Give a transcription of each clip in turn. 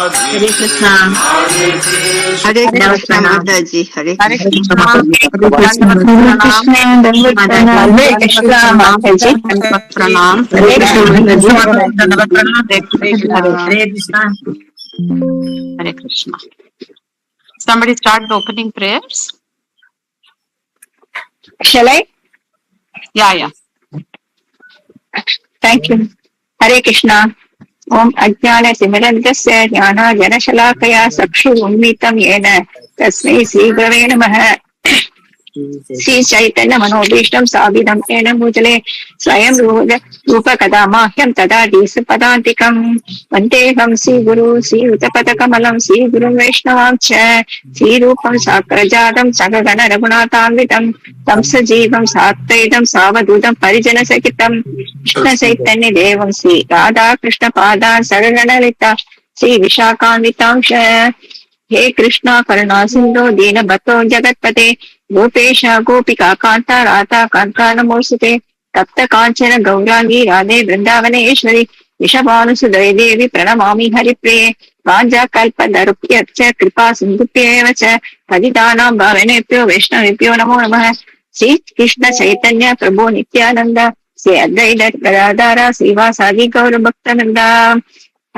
Hare Krishna. Hare Krishna Mataji. Hare Krishna. Hare Krishna Mataji. Pranam. Hare Krishna. Hare Krishna. Somebody start the opening prayers. Shall I? Yeah. Thank you. Hare Krishna. Om Ajnana Timirandasya Jnana Janashalakaya Sakshu Ummitam Yena Tasmai Sri Gurave Namaha. Sri Chaitanya Manobhishtam Sabhidam Ena Mujale Swayam Rupa Kadamahyam Tada Disa Padantikam Vandeham Sri Guru Sri Utapatakamalam Sri Guru Vaishnavam Cha Sri Rupam Sakrajadam Sagagana Raghunatamvitam Tamsajeevam Sattvaidam Savadudam Parijana Sakitam Krishna Chaitanya Devam Sri Radha Krishna Padan Sagagana Lita Sri Vishakhanvitam Cha हे कृष्णा करुणा सिंधु दीन बतो जगत्पते गोपेश गोपिका कांता राधा कांता नमोस्तुते तप्त कांचन गौरांगी राधे वृंदावनेश्वरी वृषभानुसुते देवी प्रणमामि हरिप्रिये गांजा कल्पतरुभ्यश्च कृपा सिन्धुभ्येव च पतितानां पावनेभ्यो वैष्णवेभ्यो नमो नमः। श्री कृष्ण चैतन्य प्रभु नित्यानंद श्री अद्वैत गदाधर श्रीवासादि गौर भक्तवृंद।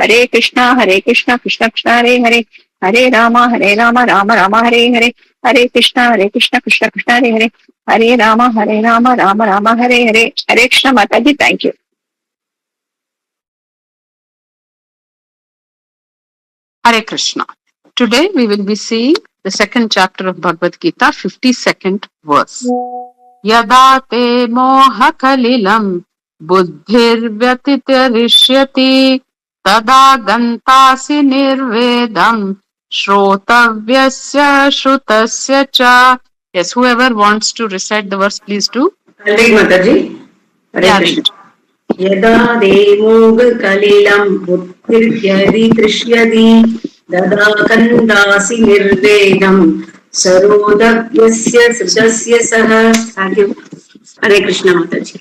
हरे कृष्णा कृष्ण कृष्ण हरे हरे हरे राम राम राम हरे हरे हरे कृष्ण कृष्ण कृष्ण हरे हरे हरे राम राम राम हरे हरे। हरे कृष्ण माता जी। Thank you. Hare Krishna. Today we will be seeing the second chapter of Bhagavad Gita, 52nd verse. Yada te moha kalilam buddhirvyatirishyati tada gantasi nirvedam shrotavyasya shrutasya cha. Yes, whoever wants to recite the verse, please do. Hare Mataji. Hare Krishna. Yada demog kalilam buddhiryadi trishyadi dada kandasi nirvedam sarodavyasya sridasya saha. Thank you. Hare Krishna Mataji.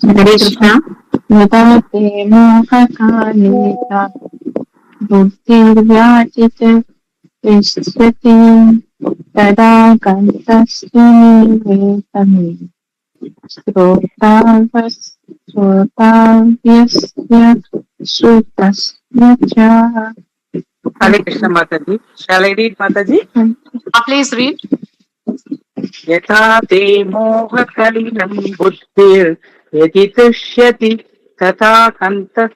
हरे कृष्ण। यदा ते मोहकालेता बुद्धिर्व्याचित तिष्ठति तदा गन्तस्ति निर्वेदम् श्रोताव्यस्य श्रुतस्य च। Hare Krishna Mataji. Shall I read Mataji? Please read. Yatha te moha kalinam buddhir yatitushyati tata kandasi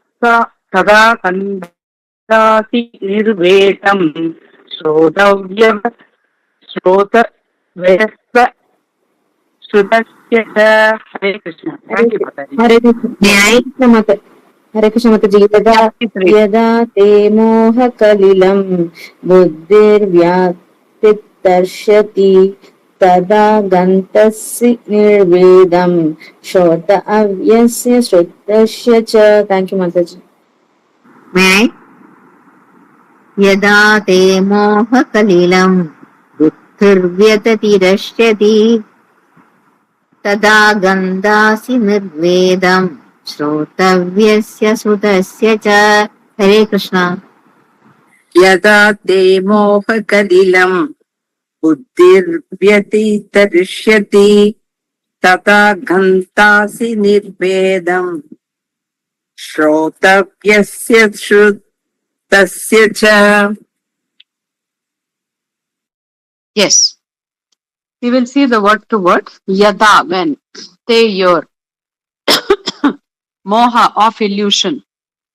nirvetam shrotavayasya shrudasya cha. Hare Krishna. Thank you Mataji. हरे कृष्ण माता। हरे कृष्ण माता जी। यदा ते मोहकलिलं बुद्धिर्व्याप्तिर्दर्शति तदा गन्तस्य निर्वेदं श्रोतव्यस्य श्रुतस्य च। थैंक यू माता जी। मैं यदा ते मोहकलिलं बुद्धिर्व्यतिरश्यति तदा गन्धासि निर्वेदं श्रोतव्यस्य श्रुतस्य च। हरे कृष्णा। यदा ते मोहकलिलं बुद्धिर्व्यतितरिष्यति तदा गन्तासि निर्वेदं श्रोतव्यस्य श्रुतस्य च। Yes. We will see the word to word. Yada, when. Te, your. Moha, of illusion.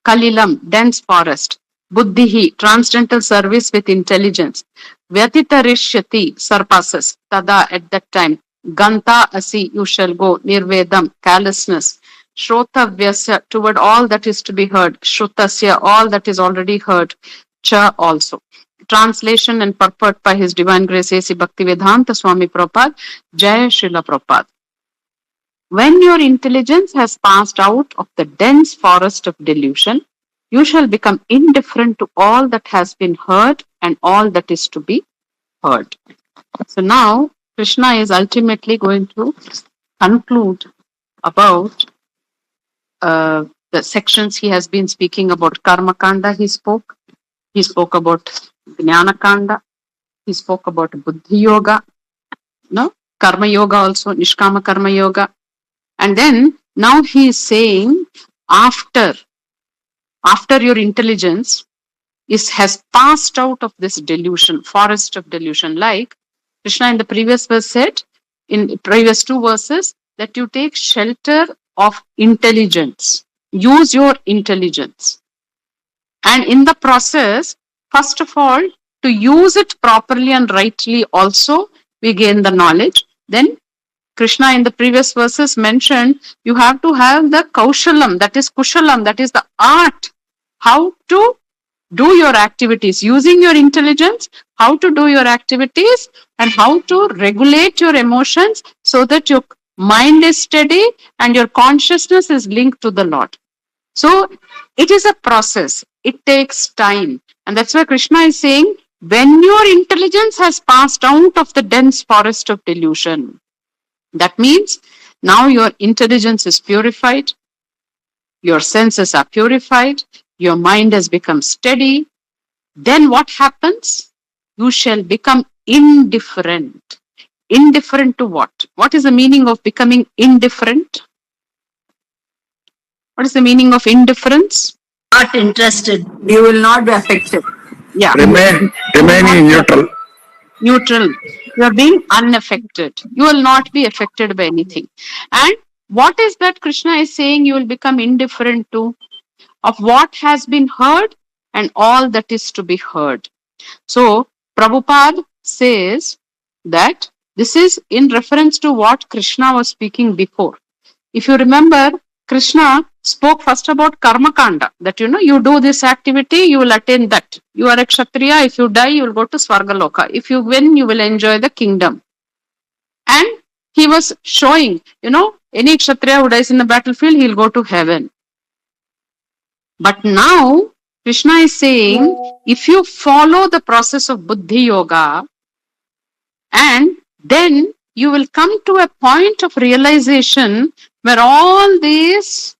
Kalilam, dense forest. Buddhihi, transcendental service with intelligence. Vyatitarishyati, surpasses. Tada, at that time. Ganta, asi, you shall go. Nirvedam, callousness. Shrotavyasya, toward all that is to be heard. Shrutasya, all that is already heard. Cha, also. Translation and purport by His Divine Grace A.C. Bhaktivedanta Swami Prabhupada. Jai Srila Prabhupada. When your intelligence has passed out of the dense forest of delusion, you shall become indifferent to all that has been heard and all that is to be heard. So now Krishna is ultimately going to conclude about the sections he has been speaking about Karma Kanda, he spoke about Jnana Kanda, he spoke about Buddhi Yoga, no? Karma Yoga also, Nishkama Karma Yoga. And then now he is saying after your intelligence has passed out of this delusion, forest of delusion, like Krishna in the previous verse said, in previous two verses, that you take shelter of intelligence. Use your intelligence. And in the process, first of all, to use it properly and rightly also, we gain the knowledge. Then Krishna in the previous verses mentioned, you have to have the kaushalam, that is kushalam, that is the art, how to do your activities, using your intelligence, how to do your activities and how to regulate your emotions so that your mind is steady and your consciousness is linked to the Lord. So it is a process. It takes time. And that's why Krishna is saying, when your intelligence has passed out of the dense forest of delusion, that means now your intelligence is purified, your senses are purified, your mind has become steady. Then what happens? You shall become indifferent. Indifferent to what? What is the meaning of becoming indifferent? What is the meaning of indifference? Not interested. You will not be affected. Yeah. Remaining neutral. Neutral. You are being unaffected. You will not be affected by anything. And what is that Krishna is saying you will become indifferent to? Of what has been heard and all that is to be heard. So, Prabhupada says that this is in reference to what Krishna was speaking before. If you remember, Krishna spoke first about Karma Kanda, that you do this activity, you will attain that. You are a Kshatriya, if you die, you will go to Swargaloka. If you win, you will enjoy the kingdom. And he was showing, any Kshatriya who dies in the battlefield, he will go to heaven. But now, Krishna is saying, if you follow the process of Buddhi Yoga, and then you will come to a point of realization where all these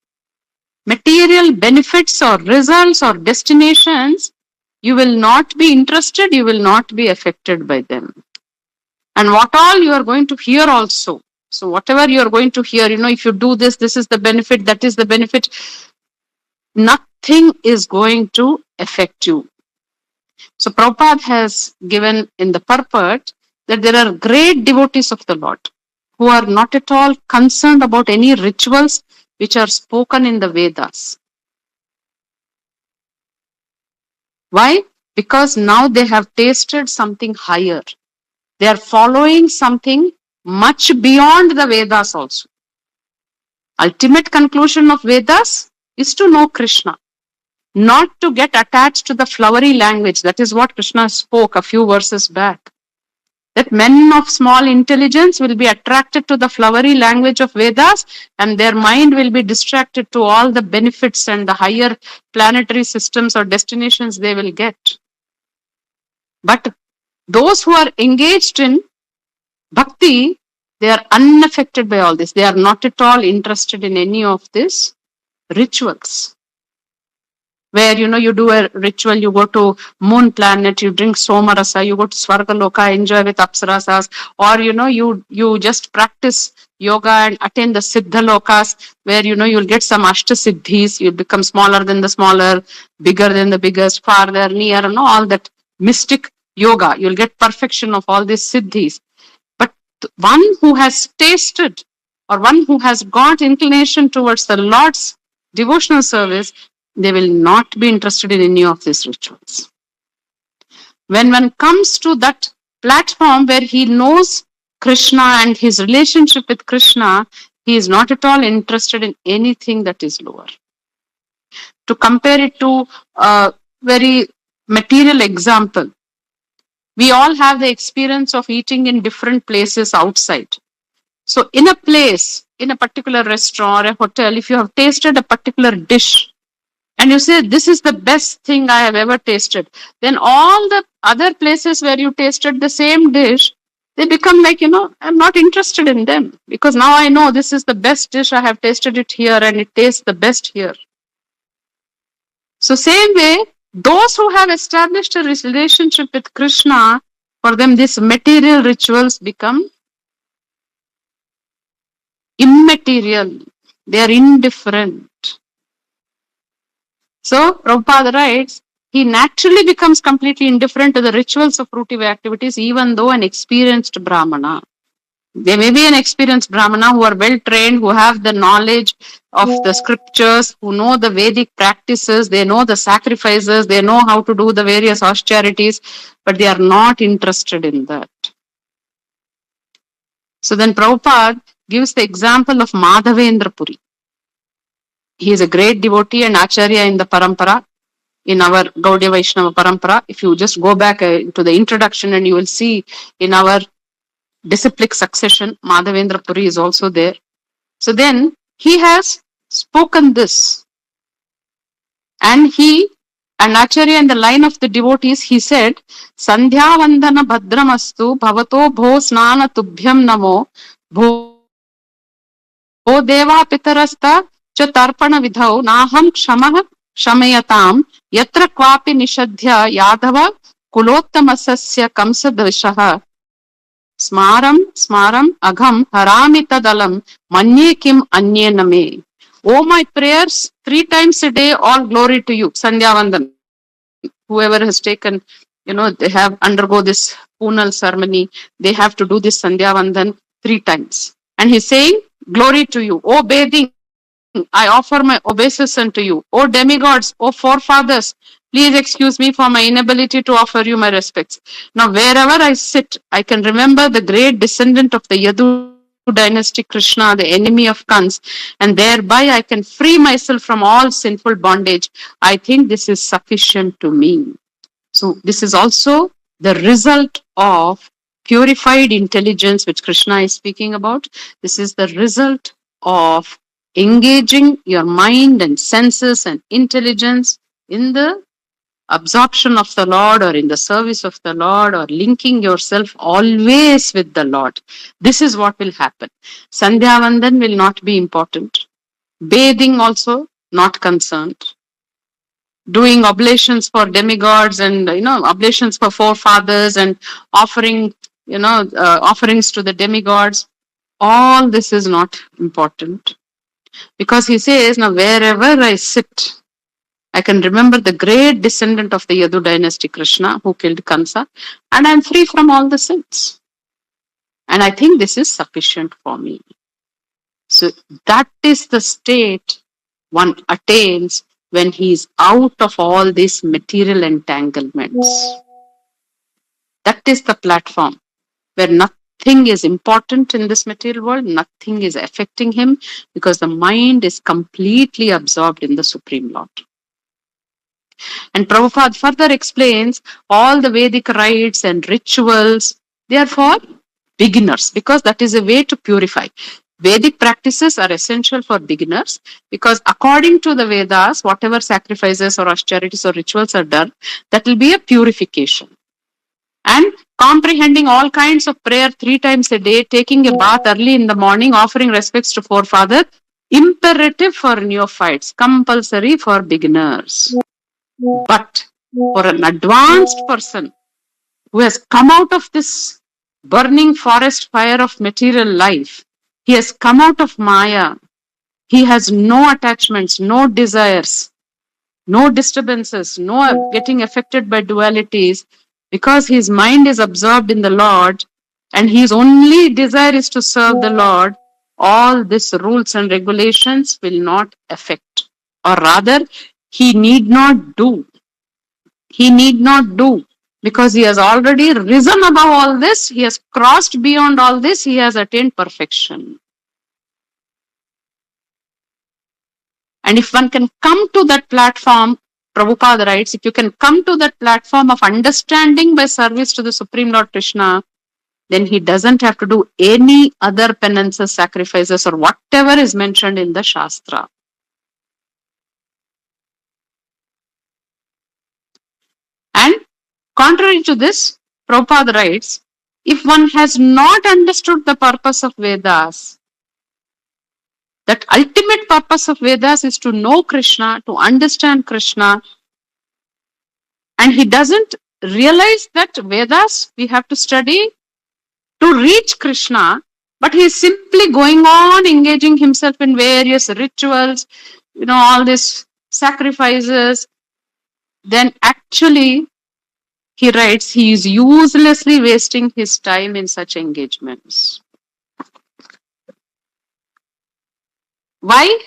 material benefits or results or destinations, you will not be interested, you will not be affected by them. And what all you are going to hear also. So whatever you are going to hear, if you do this, this is the benefit, that is the benefit. Nothing is going to affect you. So Prabhupada has given in the purport that there are great devotees of the Lord who are not at all concerned about any rituals which are spoken in the Vedas. Why? Because now they have tasted something higher. They are following something much beyond the Vedas also. Ultimate conclusion of Vedas is to know Krishna, not to get attached to the flowery language. That is what Krishna spoke a few verses back. That men of small intelligence will be attracted to the flowery language of Vedas and their mind will be distracted to all the benefits and the higher planetary systems or destinations they will get. But those who are engaged in bhakti, they are unaffected by all this. They are not at all interested in any of these rituals. Where, you do a ritual, you go to moon planet, you drink somarasa, you go to Swargaloka, enjoy with apsarasas, or, you just practice yoga and attain the siddha lokas, where, you'll get some ashta siddhis, you'll become smaller than the smaller, bigger than the biggest, farther, near, all that mystic yoga. You'll get perfection of all these siddhis. But one who has tasted or one who has got inclination towards the Lord's devotional service, they will not be interested in any of these rituals. When one comes to that platform where he knows Krishna and his relationship with Krishna, he is not at all interested in anything that is lower. To compare it to a very material example, we all have the experience of eating in different places outside. So in a place, in a particular restaurant or a hotel, if you have tasted a particular dish, and you say, this is the best thing I have ever tasted, then all the other places where you tasted the same dish, they become like, I'm not interested in them. Because now I know this is the best dish, I have tasted it here and it tastes the best here. So same way, those who have established a relationship with Krishna, for them these material rituals become immaterial. They are indifferent. So Prabhupada writes, he naturally becomes completely indifferent to the rituals of fruitive activities, even though an experienced Brahmana. They may be an experienced Brahmana who are well trained, who have the knowledge of the scriptures, who know the Vedic practices, they know the sacrifices, they know how to do the various austerities, but they are not interested in that. So then Prabhupada gives the example of Madhavendra Puri. He is a great devotee and Acharya in the Parampara, in our Gaudiya Vaishnava Parampara. If you just go back to the introduction and you will see in our disciplic succession, Madhavendra Puri is also there. So then he has spoken this. And Acharya in the line of the devotees, he said, Sandhya Vandana Bhadramastu Bhavato Bho Snana Tubhyam Namo Bho Deva Pitarasta Cha Tarpana Vidhau Naham Kshamah Shamayatam Yatra Kvapi Nishadhya Yadava Kulottamasasya Kamsadvishaha Smaram Agham Haramita Manye Kim Anyename. Oh, my prayers 3 times a day, all glory to you. Sandhya Vandan. Whoever has taken, they have undergo this Punal ceremony. They have to do this Sandhya Vandan 3 times. And he's saying, glory to you. Oh, bathing, I offer my obeisance unto you. Oh, demigods, oh, forefathers, please excuse me for my inability to offer you my respects. Now, wherever I sit, I can remember the great descendant of the Yadu dynasty, Krishna, the enemy of Kans, and thereby I can free myself from all sinful bondage. I think this is sufficient to me. So this is also the result of purified intelligence, which Krishna is speaking about. This is the result of engaging your mind and senses and intelligence in the absorption of the Lord or in the service of the Lord or linking yourself always with the Lord. This is what will happen. Sandhya Vandan will not be important. Bathing also not concerned. Doing oblations for demigods and oblations for forefathers and offering offerings to the demigods, all this is not important. Because he says, now wherever I sit, I can remember the great descendant of the Yadu dynasty, Krishna, who killed Kansa, and I'm free from all the sins. And I think this is sufficient for me. So that is the state one attains when he is out of all these material entanglements. That is the platform where nothing is important in this material world, nothing is affecting him, because the mind is completely absorbed in the Supreme Lord. And Prabhupada further explains all the Vedic rites and rituals, they are for beginners, because that is a way to purify. Vedic practices are essential for beginners because according to the Vedas, whatever sacrifices or austerities or rituals are done, that will be a purification. And comprehending all kinds of prayer 3 times a day, taking a bath early in the morning, offering respects to forefather, imperative for neophytes, compulsory for beginners. But for an advanced person who has come out of this burning forest fire of material life, he has come out of Maya, he has no attachments, no desires, no disturbances, no getting affected by dualities, because his mind is absorbed in the Lord and his only desire is to serve the Lord. All these rules and regulations will not affect, or rather, he need not do. He need not do, because he has already risen above all this, he has crossed beyond all this, he has attained perfection. And if one can come to that platform, Prabhupada writes, if you can come to that platform of understanding by service to the Supreme Lord Krishna, then he doesn't have to do any other penances, sacrifices, or whatever is mentioned in the Shastra. And contrary to this, Prabhupada writes, if one has not understood the purpose of Vedas, That ultimate purpose of Vedas is to know Krishna, to understand Krishna. And he doesn't realize that Vedas we have to study to reach Krishna, but he is simply going on engaging himself in various rituals, all these sacrifices. Then actually, he writes, he is uselessly wasting his time in such engagements. Why?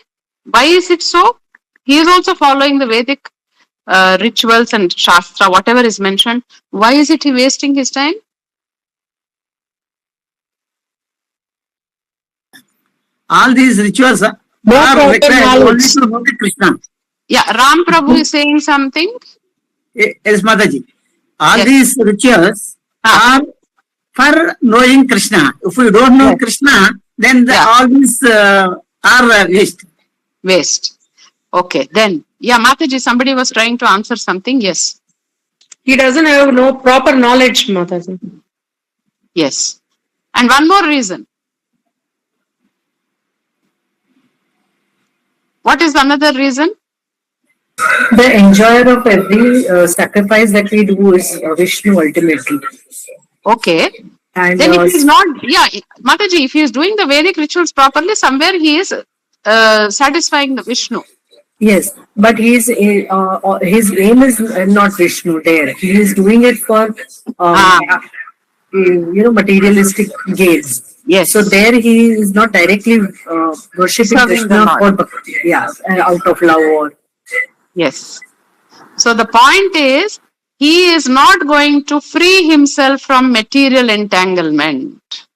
Why is it so? He is also following the Vedic rituals and Shastra, whatever is mentioned. Why is it he wasting his time? All these rituals are required only to know the Krishna. Yeah, Ram Prabhu is saying something. Yes, Mataji. All Yes. these rituals are for knowing Krishna. If we don't know Krishna, then all these are waste. Waste. Okay, then. Yeah, Mataji, somebody was trying to answer something. Yes. He doesn't have no proper knowledge, Mataji. Yes. And one more reason. What is another reason? The enjoyer of every sacrifice that we do is Vishnu ultimately. Okay. And Then if he is not, Mataji, if he is doing the Vedic rituals properly, somewhere he is satisfying the Vishnu. yes, but his aim is not Vishnu there. He is doing it for materialistic gains. Yes. So there he is not directly worshipping Serving Krishna the Lord. out of love or. Yes. So the point is, he is not going to free himself from material entanglement.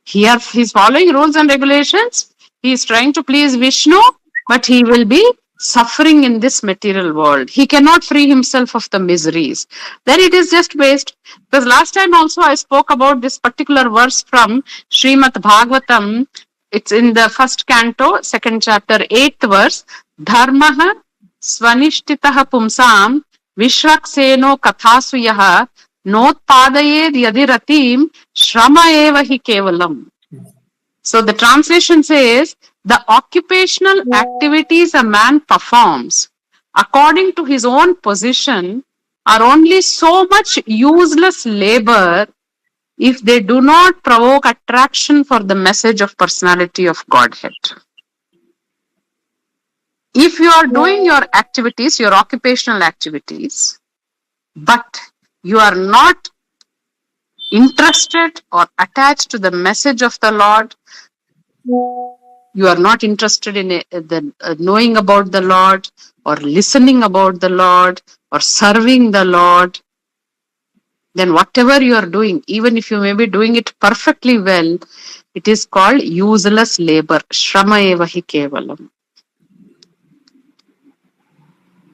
Here he is following rules and regulations. He is trying to please Vishnu, but he will be suffering in this material world. He cannot free himself of the miseries. Then it is just waste. Because last time also I spoke about this particular verse from Srimad Bhagavatam. It's in the first canto, second chapter, 8th verse. Dharmaha swanishtitaha pumsam vishrakseno kathasuyaha notpadayed yadiratim shrama eva hi kevalam. So the translation says, the occupational activities a man performs according to his own position are only so much useless labor if they do not provoke attraction for the message of personality of Godhead. If you are doing your activities, your occupational activities, but you are not interested or attached to the message of the Lord, you are not interested in knowing about the Lord or listening about the Lord or serving the Lord, then whatever you are doing, even if you may be doing it perfectly well, it is called useless labor. Shrama eva hi kevalam.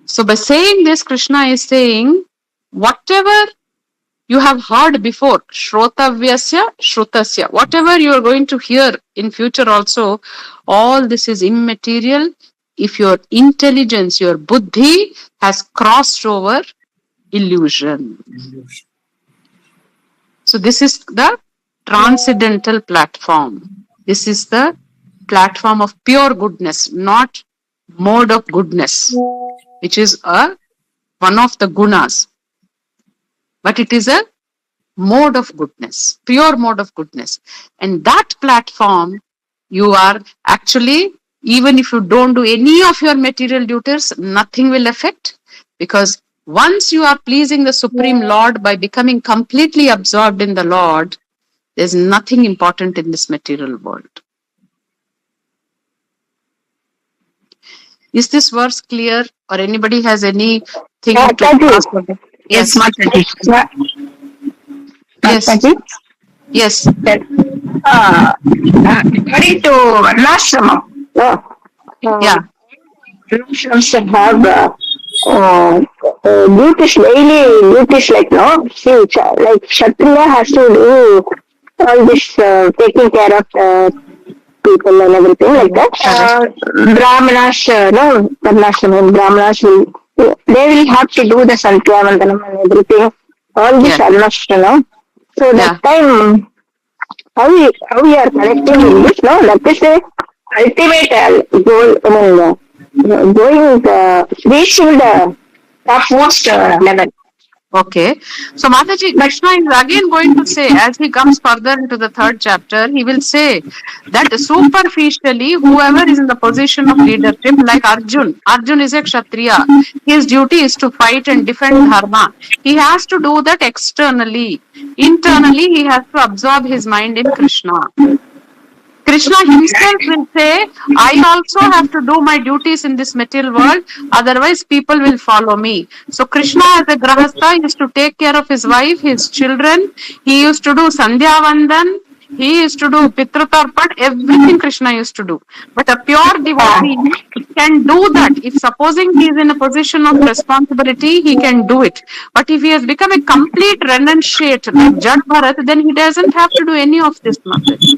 So by saying this, Krishna is saying, whatever you have heard before, shrotavyasya, shrutasya, whatever you are going to hear in future also, all this is immaterial if your intelligence, your buddhi has crossed over illusion. So this is the transcendental platform. This is the platform of pure goodness, not mode of goodness, which is one of the gunas. But it is a mode of goodness, pure mode of goodness. And that platform, you are actually, even if you don't do any of your material duties, nothing will affect, because once you are pleasing the Supreme Lord by becoming completely absorbed in the Lord, there's nothing important in this material world. Is this verse clear, or anybody has anything to ask? Yes, Mataji. Yes. Mataji? Yes. According to Varnashrama, Yeah. Varnashrams have duties, daily duties, like Kshatriya has to do all this taking care of people and everything like that. Brahmanas, Brahmanas they will have to do the Santyavandanam and everything. All this Varnashrama. So that time, how we are connecting in this, no? That is ultimate goal, reaching the topmost level. Okay. So Mataji, Krishna is again going to say, as he comes further into the third chapter, he will say that superficially, whoever is in the position of leadership, like Arjun is a Kshatriya. His duty is to fight and defend Dharma. He has to do that externally. Internally, he has to absorb his mind in Krishna. Krishna himself will say, I also have to do my duties in this material world, otherwise people will follow me. So Krishna as a Grahastha used to take care of his wife, his children. He used to do Sandhya Vandan. He used to do Pitratarpat, everything Krishna used to do. But a pure devotee can do that. If supposing he is in a position of responsibility, he can do it. But if he has become a complete renunciate like Jad Bharat, then he doesn't have to do any of this message.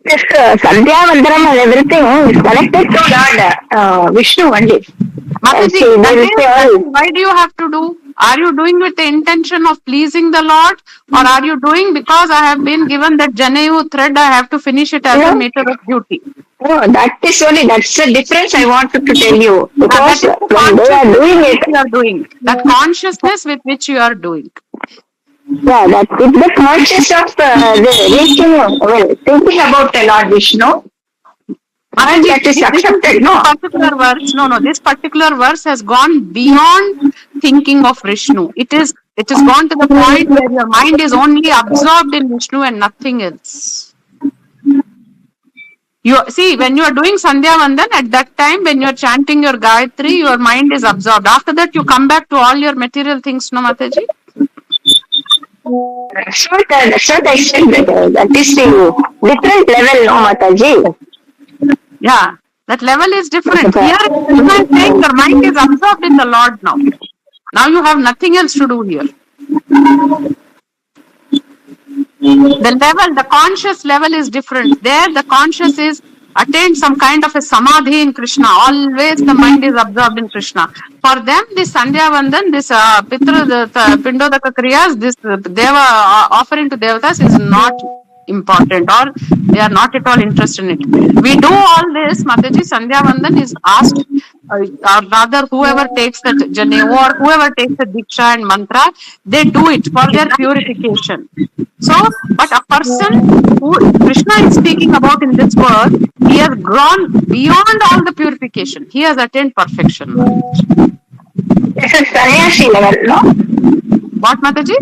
This Sandhya Vandanam and everything is connected to Lord Vishnu only. Mataji, why do you have to do? Are you doing with the intention of pleasing the Lord, or are you doing because I have been given that Janayu thread, I have to finish it as a matter of duty? No, that's the difference I wanted to tell you. Because when they are doing it, you are doing that consciousness with which you are doing. Yeah, that's it. The conscious of thinking about the Lord Vishnu. And that is accepted, no? This particular verse has gone beyond thinking of Vishnu. It is gone to the point where your mind is only absorbed in Vishnu and nothing else. You see, when you are doing Sandhya Vandan, at that time, when you are chanting your Gayatri, your mind is absorbed. After that, you come back to all your material things, no, Mataji? So that is the different level, no, Mataji? Yeah, that level is different. Here, Krishna is saying your mind is absorbed in the Lord now. Now you have nothing else to do here. The conscious level is different. There, the conscious is attained some kind of a samadhi in Krishna. Always the mind is absorbed in Krishna. For them, this Sandhya Vandan, this Pindodaka Kriyas, this Deva offering to Devatas is not important, or they are not at all interested in it. We do all this, Mataji. Sandhya Vandan is asked, or rather whoever takes that Janevu or whoever takes the Diksha and Mantra, they do it for their purification. So, but a person who Krishna is speaking about in this verse, he has gone beyond all the purification. He has attained perfection. This is sannyasi level, no? What, Mataji?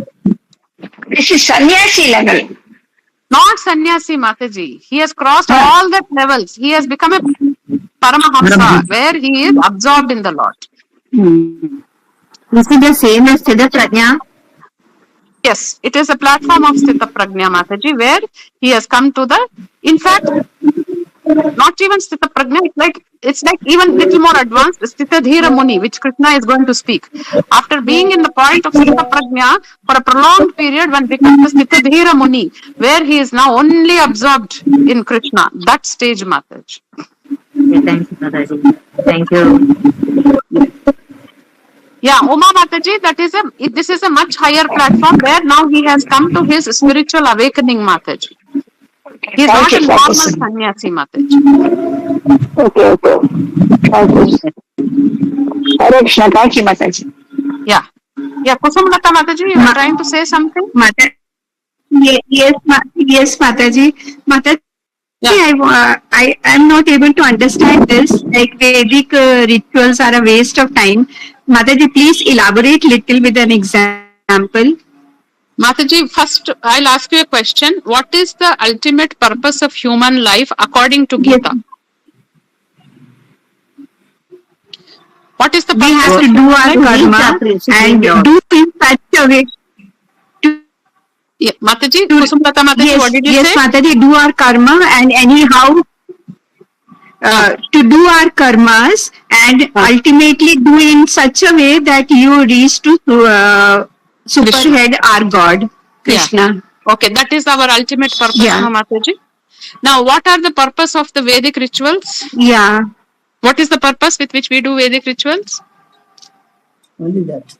This is sannyasi level. Not sannyasi, Mataji. He has crossed all the levels. He has become a Paramahamsa, where he is absorbed in the Lord. Is it the same as Siddha Prajna? Yes, it is a platform of Sthita Prajna, Mataji, where he has come to the, in fact, not even Sthita Prajna, it's like even little more advanced, Sthita Dhira Muni, which Krishna is going to speak. After being in the point of Sthita Prajna for a prolonged period, one becomes the Sthita Dhira Muni, where he is now only absorbed in Krishna. That stage, Mataji. Okay, thank you, Mataji. Thank you. Yeah, Uma Mataji, this is a much higher platform where now he has come to his spiritual awakening, Mataji. He is not a normal sannyasi, Mataji. Okay. Thank you. Hare Krishna, thank you, Mataji. Yeah, Kusumlata Mataji, you are trying to say something? Yes, Mataji. Mataji, yeah. I am not able to understand this. Like Vedic rituals are a waste of time. Mataji, please elaborate little with an example. Mataji, first I'll ask you a question. What is the ultimate purpose of human life according to Gita? What is the purpose? We have to do our karma and do in such a way. Yeah, Mataji, Kusumlata Mataji, what did you say? Yes, Mataji, do our karma and anyhow to do our karmas and ultimately do in such a way that you reach to superhead our God, Krishna. Yeah. Okay, that is our ultimate purpose, no, Mataji? Now, what are the purpose of the Vedic rituals? Yeah. What is the purpose with which we do Vedic rituals? Only that.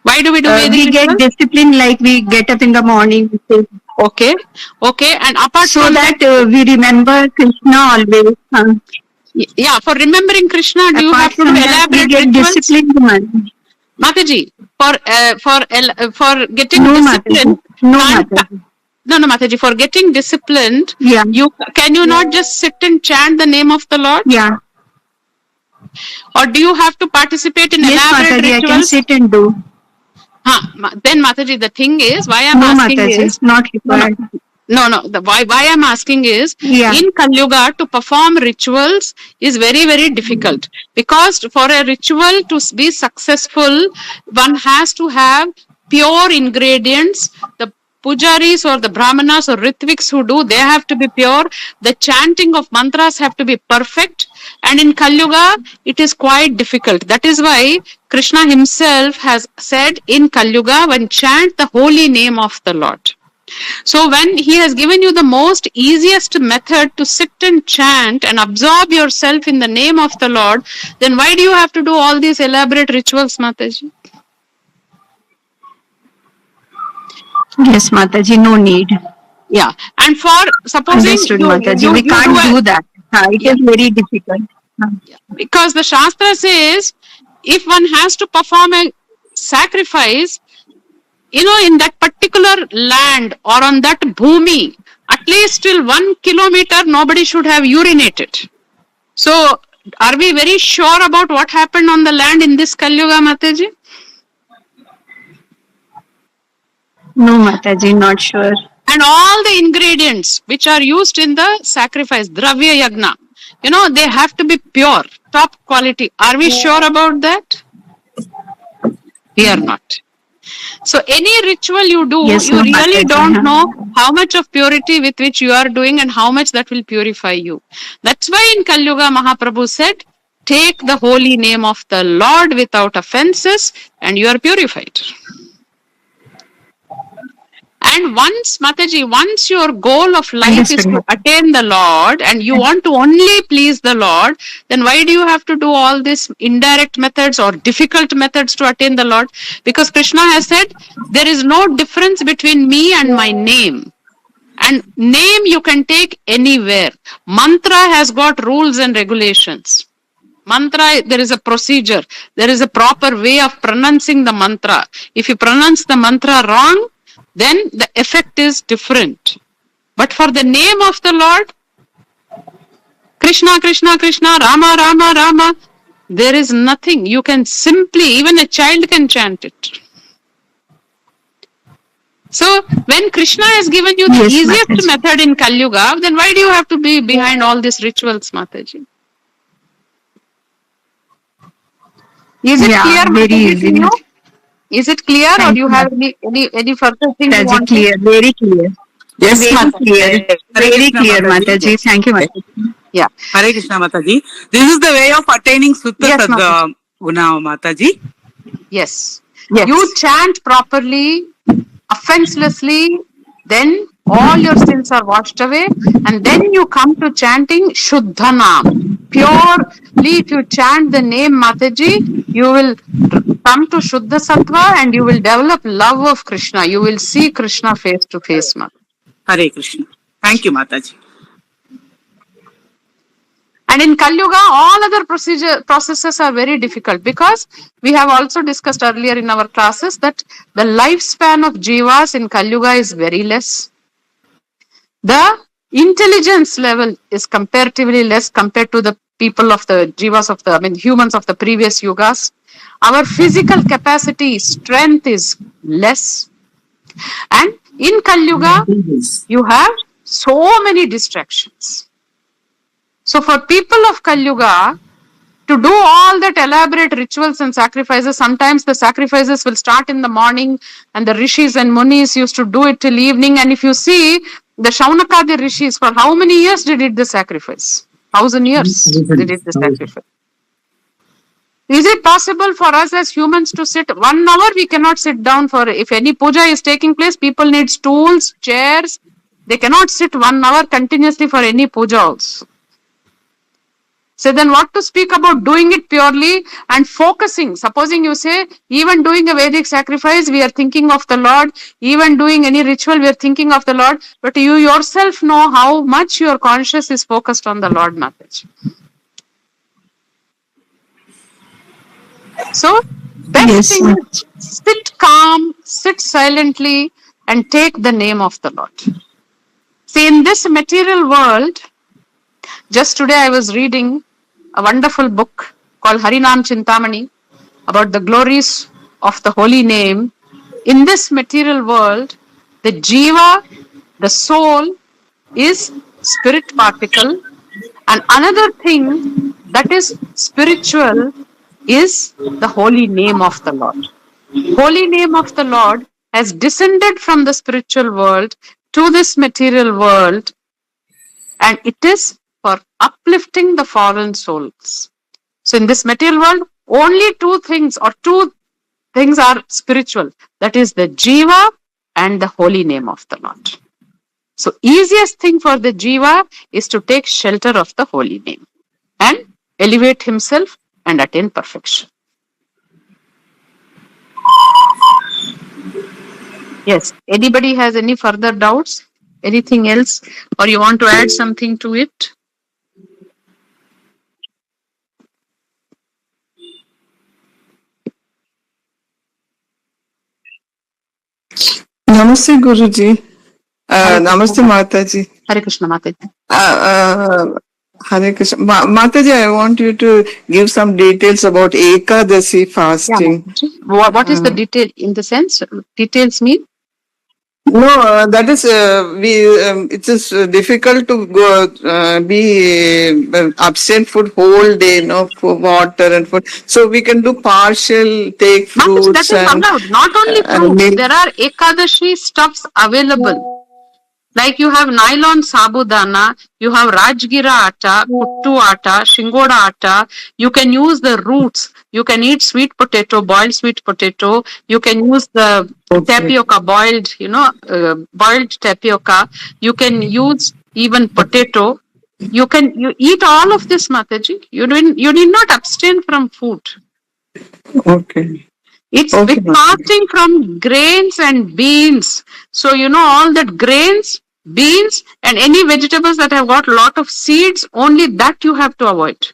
Why do we do Vedic rituals? We get discipline, like we get up in the morning. Okay. And apart So from that we remember Krishna always. yeah, for remembering Krishna, do you Apart have to do from that, we elaborate get rituals? disciplined man. Mataji, for getting No, disciplined, Mataji. No, can't- Mataji. no, Mataji, for getting disciplined, Yeah. can you not just sit and chant the name of the Lord? Yeah. Or do you have to participate in Yes, elaborate Mataji, I can rituals? sit and do. Then Mataji, the thing is, why I'm No, asking Mataji, is, not required. why I'm asking is, Yeah. in Kali Yuga, to perform rituals is very, very difficult. Because for a ritual to be successful, one has to have pure ingredients. The pujaris or the brahmanas or ritviks who do, they have to be pure. The chanting of mantras have to be perfect. And in Kali Yuga, it is quite difficult. That is why Krishna himself has said in Kali Yuga, when chant the holy name of the Lord. So when he has given you the most easiest method to sit and chant and absorb yourself in the name of the Lord, then why do you have to do all these elaborate rituals, Mataji? Yes, Mataji, no need. Yeah. And for supposing Understood, Mataji. We can't do that. It is very difficult. Because the Shastra says, if one has to perform a sacrifice, in that particular land or on that bhumi, at least till 1 kilometer, nobody should have urinated. So, are we very sure about what happened on the land in this Kali Yuga, Mataji? No, Mataji, not sure. And all the ingredients which are used in the sacrifice, Dravya Yagna, they have to be pure, top quality. Are we sure about that? We are not. So any ritual you do, Yes, you no, really Mataji, don't know how much of purity with which you are doing and how much that will purify you. That's why in Kali Yuga Mahaprabhu said, take the holy name of the Lord without offenses and you are purified. And once your goal of life is to attain the Lord and you want to only please the Lord, then why do you have to do all these indirect methods or difficult methods to attain the Lord? Because Krishna has said, there is no difference between me and my name. And name you can take anywhere. Mantra has got rules and regulations. Mantra, there is a procedure. There is a proper way of pronouncing the mantra. If you pronounce the mantra wrong, then the effect is different. But for the name of the Lord, Krishna, Krishna, Krishna, Rama, Rama, Rama, there is nothing. You can simply, even a child can chant it. So, when Krishna has given you the easiest method in Kali Yuga, then why do you have to be behind all these rituals, Mataji? Is it clear? Very easy. Is it clear, or do you have any further thing you want? Clear, very clear. Yes, Very Mataji. clear. Very clear, Mataji. Thank you, Mataji. Yeah. Hare Krishna, Mataji. This is the way of attaining Sutta Yes, Sadguna, Mataji. Yes. You chant properly, offenselessly, then all your sins are washed away, and then you come to chanting Shuddhanam. Purely, if you chant the name Mataji, you will come to Shuddha Sattva and you will develop love of Krishna. You will see Krishna face to face, Mataji. Hare Krishna. Thank you, Mataji. And in Kali Yuga, all other processes are very difficult because we have also discussed earlier in our classes that the lifespan of jivas in Kali Yuga is very less. The intelligence level is comparatively less compared to the people of the jivas of humans of the previous yugas. Our physical capacity, strength is less. And in Kali Yuga, you have so many distractions. So for people of Kali Yuga, to do all that elaborate rituals and sacrifices, sometimes the sacrifices will start in the morning and the rishis and munis used to do it till evening. And if you see, the Shaunakadi rishis, for how many years they did the sacrifice? 1,000 years they did the sacrifice. Is it possible for us as humans to sit 1 hour? We cannot sit down for, if any puja is taking place, people need stools, chairs. They cannot sit 1 hour continuously for any puja also. So then what to speak about doing it purely and focusing? Supposing you say, even doing a Vedic sacrifice, we are thinking of the Lord. Even doing any ritual, we are thinking of the Lord. But you yourself know how much your conscious is focused on the Lord, Mataji. So, best thing is sit calm, sit silently, and take the name of the Lord. See, in this material world, just today I was reading a wonderful book called Harinam Chintamani about the glories of the holy name. In this material world, the jiva, the soul, is spirit particle, and another thing that is spiritual is the holy name of the Lord. Holy name of the Lord has descended from the spiritual world to this material world, and it is for uplifting the fallen souls. So in this material world, only two things are spiritual. That is the jiva and the holy name of the Lord. So easiest thing for the jiva is to take shelter of the holy name and elevate himself and attain perfection. Yes, anybody has any further doubts? Anything else? Or you want to add something to it? Namaste, Guruji. Namaste, Mataji. Hare Krishna, Mataji. Hare Krishna. Mataji, I want you to give some details about Ekadasi fasting. Yeah, what is the detail in the sense? Details mean? No, that is, it is difficult to go, be absent food whole day, for water and food. So we can do partial, take fruits. That is allowed. Not only fruits, there are Ekadashi stuffs available. Like you have nylon sabudana, you have Rajgira atta, Puttu atta, Shingoda atta. You can use the roots. You can eat sweet potato, boiled sweet potato. You can use the tapioca, boiled tapioca. You can use even potato. You eat all of this, Mataji. You need not abstain from food. Okay. It's with fasting from grains and beans. So, all that grains, beans, and any vegetables that have got a lot of seeds, only that you have to avoid.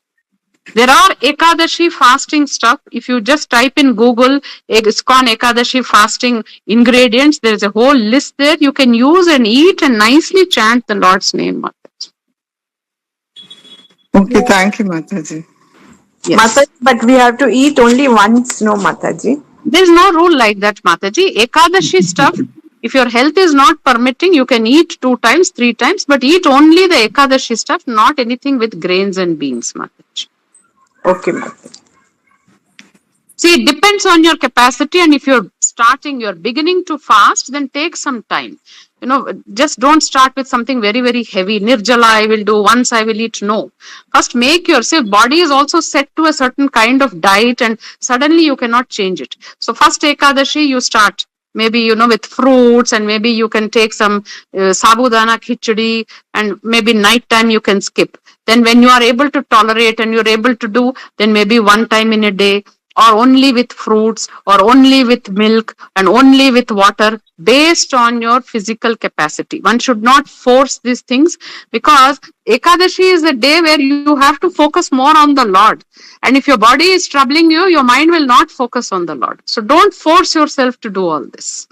There are Ekadashi fasting stuff. If you just type in Google, ISKCON Ekadashi fasting ingredients, there is a whole list there. You can use and eat and nicely chant the Lord's name, Mataji. Okay, thank you, Mataji. Yes. Mataji, but we have to eat only once, no, Mataji? There is no rule like that, Mataji. Ekadashi stuff, if your health is not permitting, you can eat 2 times, 3 times, but eat only the Ekadashi stuff, not anything with grains and beans, Mataji. Okay, Mataji. See, it depends on your capacity, and if you're beginning to fast, then take some time. Just don't start with something very, very heavy. Nirjala, I will do, once I will eat. No. First, make yourself, body is also set to a certain kind of diet, and suddenly you cannot change it. So first Ekadashi, you start. Maybe, with fruits, and maybe you can take some sabudana khichdi, and maybe night time you can skip. Then when you are able to tolerate and you're able to do, then maybe 1 time in a day, or only with fruits, or only with milk, and only with water, based on your physical capacity. One should not force these things, because Ekadashi is a day where you have to focus more on the Lord. And if your body is troubling you, your mind will not focus on the Lord. So don't force yourself to do all this.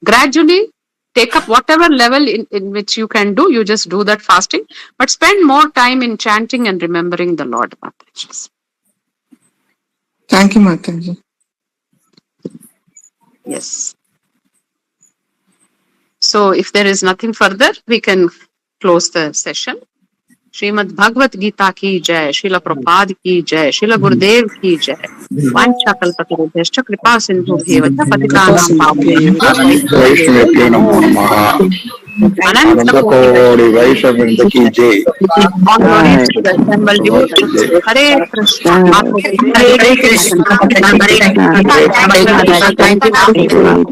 Gradually, take up whatever level in which you can do, you just do that fasting, but spend more time in chanting and remembering the Lord, Mataji. Thank you, Mataji. Yes. So if there is nothing further, we can close the session. Srimad Bhagavad Gita ki jai, Srila Prabhupada ki jai, Srila Gurudev ki jai. Vancha kalpatarubhyascha kripa sindhu bheva patitanam Vaishnavyo namo namaha. Ananta Kodi Vaishnavya ki jai. Hare Krishna. Hare Krishna. Thank you.